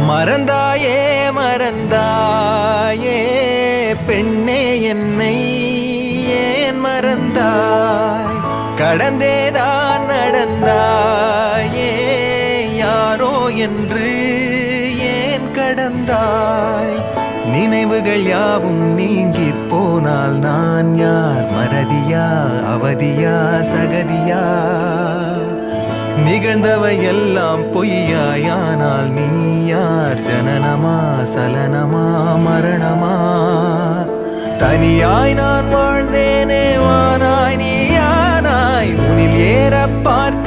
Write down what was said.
மறந்தாயே மறந்தாயே பெண்ணே என்னை ஏன் மறந்தாய் கடந்தேதான் நடந்தாயே யாரோ என்று ஏன் கடந்தாய் நினைவுகள் யாவும் நீங்கி போனால் நான் யார் மறதியா அவதியா சகதியா நிகழ்ந்தவை எல்லாம் பொய்யாயானால் நீ யார் ஜனனமா சலனமா மரணமா தனியாய் நான் வாழ்ந்தேனே வானாய் நீயானாய் உனில் ஏற பார்த்து